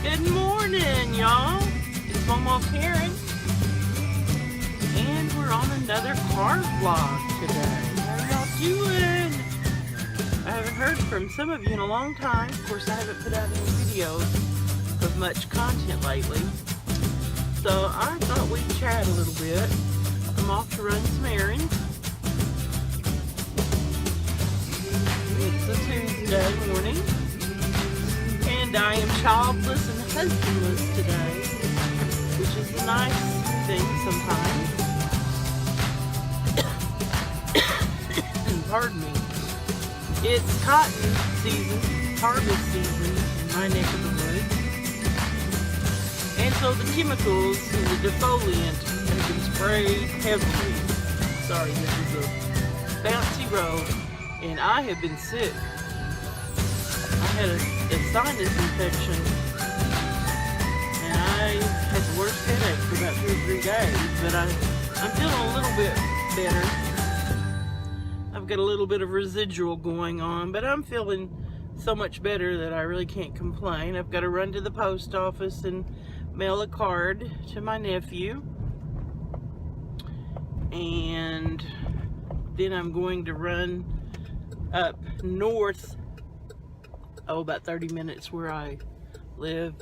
Good morning, y'all. It's Momo Karen, and we're on another car vlog today. How y'all doing? I haven't heard from some of you in a long time. Of course, I haven't put out any videos of much content lately, so I thought we'd chat a little bit. I'm off to run some errands. It's a Tuesday morning, and I am childless and husbandless today, which is a nice thing sometimes. Pardon me. It's cotton season, harvest season in my neck of the woods, and so the chemicals and the defoliant have been sprayed heavily. Sorry, this is a bouncy road, and I have been sick. I had a sinus infection, and I had the worst headache for about 2 or 3 days, but I'm feeling a little bit better. I've got a little bit of residual going on, but I'm feeling so much better that I really can't complain. I've got to run to the post office and mail a card to my nephew, and then I'm going to run up north, about 30 minutes where I live.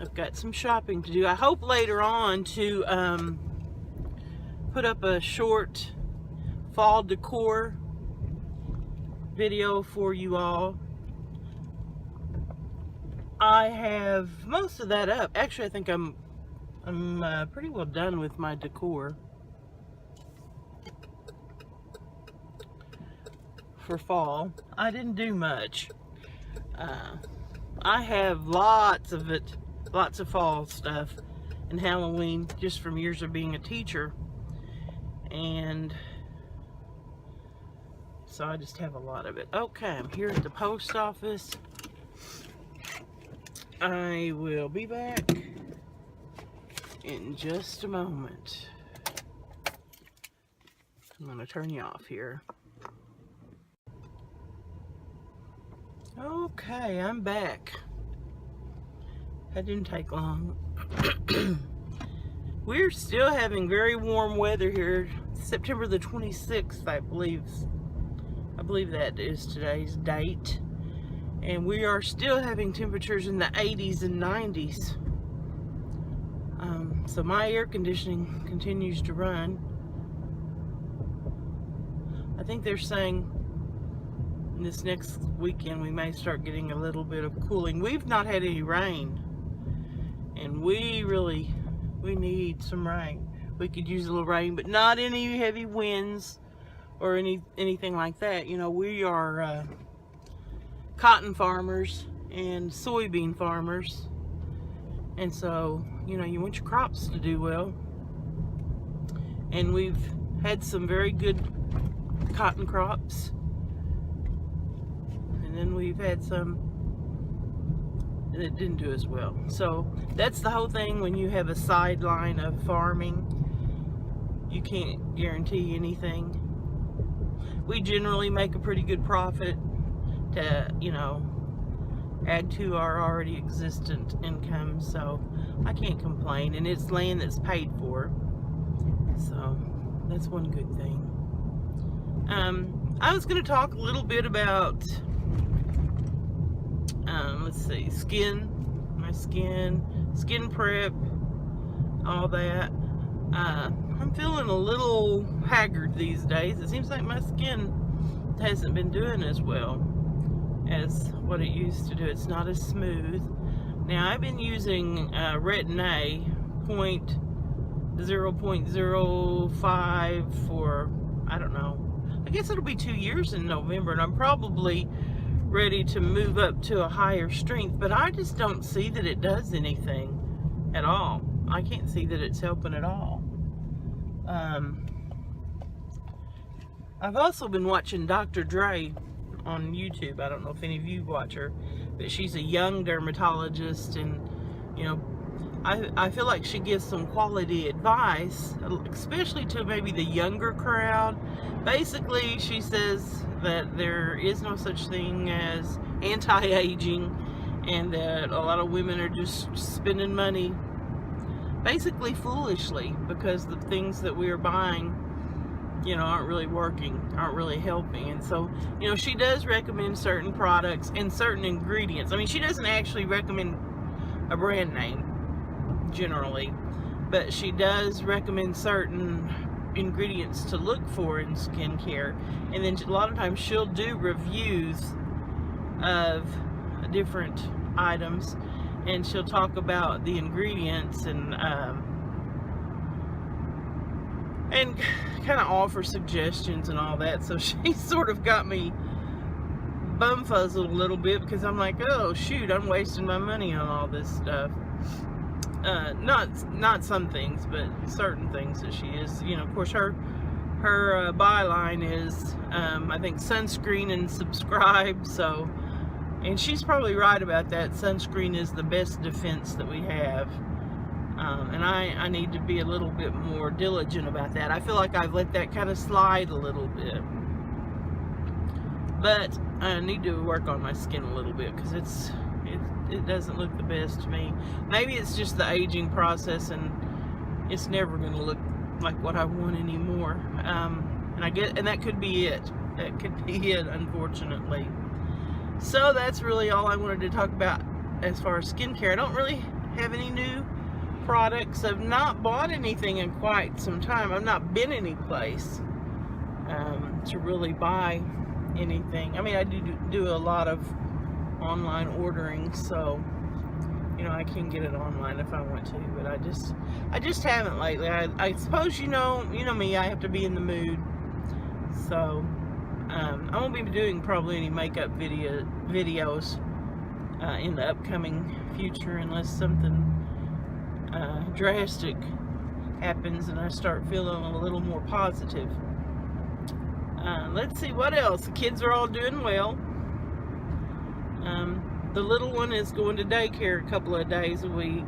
I've got some shopping to do. I hope later on to put up a short fall decor video for you all. I have most of that up. Actually, I think I'm pretty well done with my decor for fall. I didn't do much. I have lots of fall stuff and Halloween just from years of being a teacher, and so I just have a lot of it. Okay, I'm here at the post office. I will be back in just a moment. I'm going to turn you off here. Okay, I'm back. That didn't take long. We're still having very warm weather here. September the 26th, I believe that is today's date. And we are still having temperatures in the 80s and 90s. So my air conditioning continues to run. I think they're saying this next weekend we may start getting a little bit of cooling. We've not had any rain, and we need some rain. We could use a little rain, but not any heavy winds or anything like that. You know, we are cotton farmers and soybean farmers, and so you know, you want your crops to do well, and we've had some very good cotton crops. And then we've had some that didn't do as well. So that's the whole thing when you have a sideline of farming. You can't guarantee anything. We generally make a pretty good profit to, you know, add to our already existent income. So I can't complain. And it's land that's paid for. So that's one good thing. I was going to talk a little bit about let's see, my skin prep, all that. I'm feeling a little haggard these days. It seems like my skin hasn't been doing as well as what it used to do. It's not as smooth. Now, I've been using Retin-A 0.05 for, I don't know, I guess it'll be 2 years in November, and I'm probably ready to move up to a higher strength, but I just don't see that it does anything at all. I can't see that it's helping at all. I've also been watching Dr. Dre on YouTube. I don't know if any of you watch her, but she's a young dermatologist, and you know, I feel like she gives some quality advice, especially to maybe the younger crowd. Basically, she says that there is no such thing as anti-aging, and that a lot of women are just spending money basically foolishly, because the things that we are buying, aren't really working, aren't really helping. And so, she does recommend certain products and certain ingredients. I mean, she doesn't actually recommend a brand name generally, but she does recommend certain ingredients to look for in skincare. And then a lot of times she'll do reviews of different items, and she'll talk about the ingredients and kind of offer suggestions and all that. So she sort of got me bumfuzzled a little bit, because I'm like, oh shoot, I'm wasting my money on all this stuff. Not some things, but certain things that she is. Of course, her byline is I think sunscreen and subscribe. So, and she's probably right about that. Sunscreen is the best defense that we have. And I need to be a little bit more diligent about that. I feel like I've let that kind of slide a little bit. But I need to work on my skin a little bit, because it doesn't look the best to me. Maybe it's just the aging process, and it's never going to look like what I want anymore. And that could be it. That could be it, unfortunately. So that's really all I wanted to talk about as far as skincare. I don't really have any new products. I've not bought anything in quite some time. I've not been any place to really buy anything. I mean, I do a lot of online ordering, so I can get it online if I want to, but I just haven't lately. I suppose you know me, I have to be in the mood. So I won't be doing probably any makeup videos in the upcoming future, unless something drastic happens and I start feeling a little more positive. Let's see what else. The kids are all doing well. The little one is going to daycare a couple of days a week.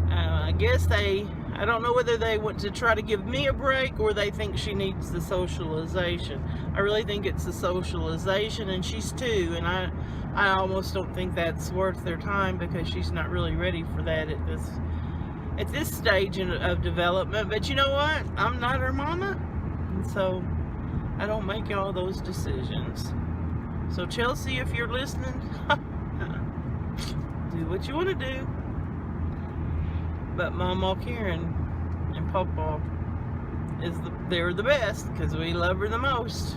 I guess I don't know whether they want to try to give me a break, or they think she needs the socialization. I really think it's the socialization, and she's 2, and I almost don't think that's worth their time, because she's not really ready for that at this stage of development. But you know what? I'm not her mama, and so I don't make all those decisions. So Chelsea, if you're listening, do what you want to do. But Mama Karen and Papa they're the best, because we love her the most.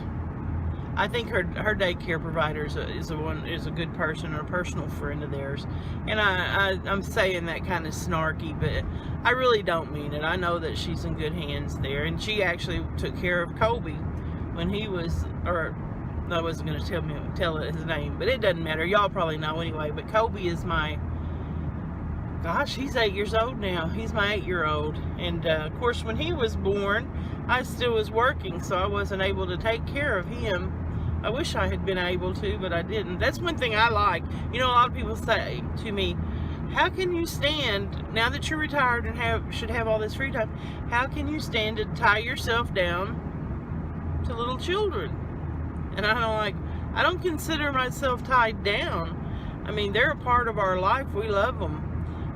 I think her daycare provider is a good person, or a personal friend of theirs. And I'm saying that kind of snarky, but I really don't mean it. I know that she's in good hands there, and she actually took care of Kobe when he was, or I wasn't going to tell it his name, but it doesn't matter. Y'all probably know anyway. But Kobe is gosh, he's 8 years old now. He's my 8-year-old. And of course, when he was born, I still was working, so I wasn't able to take care of him. I wish I had been able to, but I didn't. That's one thing I like. A lot of people say to me, how can you stand, now that you're retired and should have all this free time, how can you stand to tie yourself down to little children? And I don't consider myself tied down. I mean, they're a part of our life. We love them.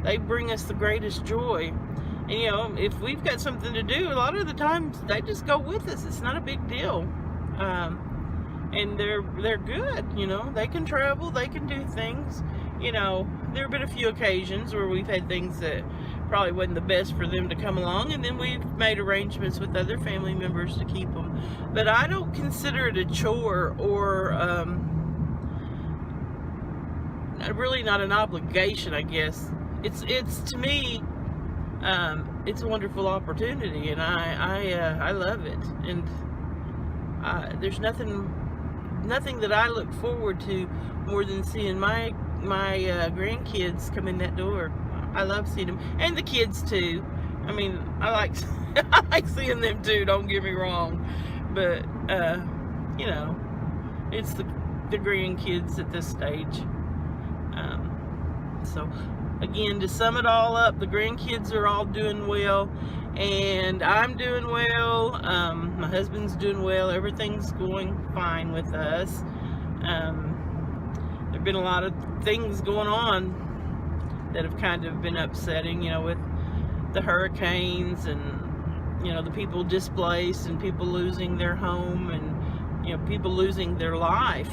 They bring us the greatest joy. And if we've got something to do, a lot of the times they just go with us. It's not a big deal. And they're good. They can travel, they can do things. There have been a few occasions where we've had things that probably wasn't the best for them to come along, and then we've made arrangements with other family members to keep them. But I don't consider it a chore, or really not an obligation, I guess. It's to me, it's a wonderful opportunity, and I love it. And there's nothing that I look forward to more than seeing my grandkids come in that door. I love seeing them, and the kids too. I mean, I like seeing them too. Don't get me wrong, but it's the grandkids at this stage. So again, to sum it all up, the grandkids are all doing well, and I'm doing well. My husband's doing well. Everything's going fine with us. The have been a lot of things going on that have kind of been upsetting, you know, with the hurricanes and, you know, the people displaced and people losing their home and, you know, people losing their life.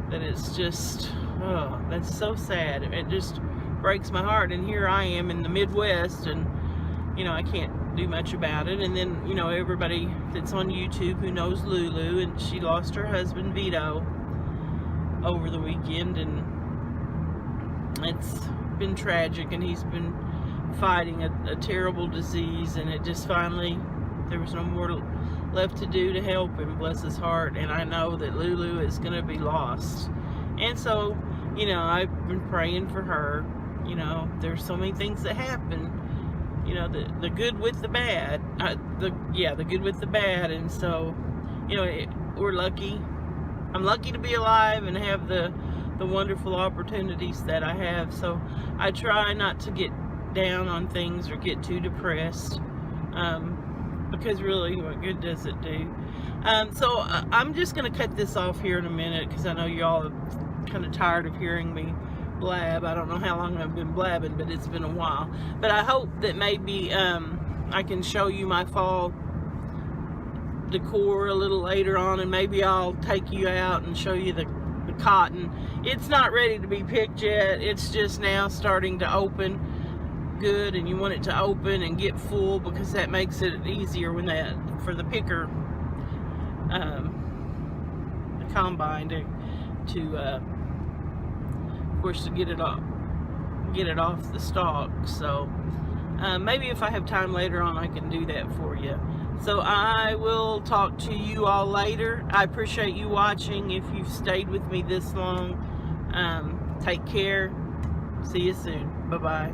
That it's just, oh, that's so sad. It just breaks my heart. And here I am in the Midwest, and, you know, I can't do much about it. And then, you know, everybody that's on YouTube who knows Lulu, and she lost her husband Vito over the weekend, and it's been tragic, and he's been fighting a terrible disease, and it just finally, there was no more left to do to help him, bless his heart. And I know that Lulu is going to be lost. And so, you know, I've been praying for her. You know, there's so many things that happen, you know, the good with the bad, the good with the bad. And so, you know, we're lucky. I'm lucky to be alive and have the wonderful opportunities that I have. So I try not to get down on things or get too depressed, because really, what good does it do? So I'm just going to cut this off here in a minute, because I know y'all are kind of tired of hearing me blab. I don't know how long I've been blabbing, but it's been a while. But I hope that maybe I can show you my fall decor a little later on, and maybe I'll take you out and show you the cotton. It's not ready to be picked yet. It's just now starting to open good, and you want it to open and get full, because that makes it easier when for the picker, the combine to of course, to get it off the stalk. So maybe if I have time later on, I can do that for you. So I will talk to you all later. I appreciate you watching. If you've stayed with me this long, take care. See you soon. Bye-bye.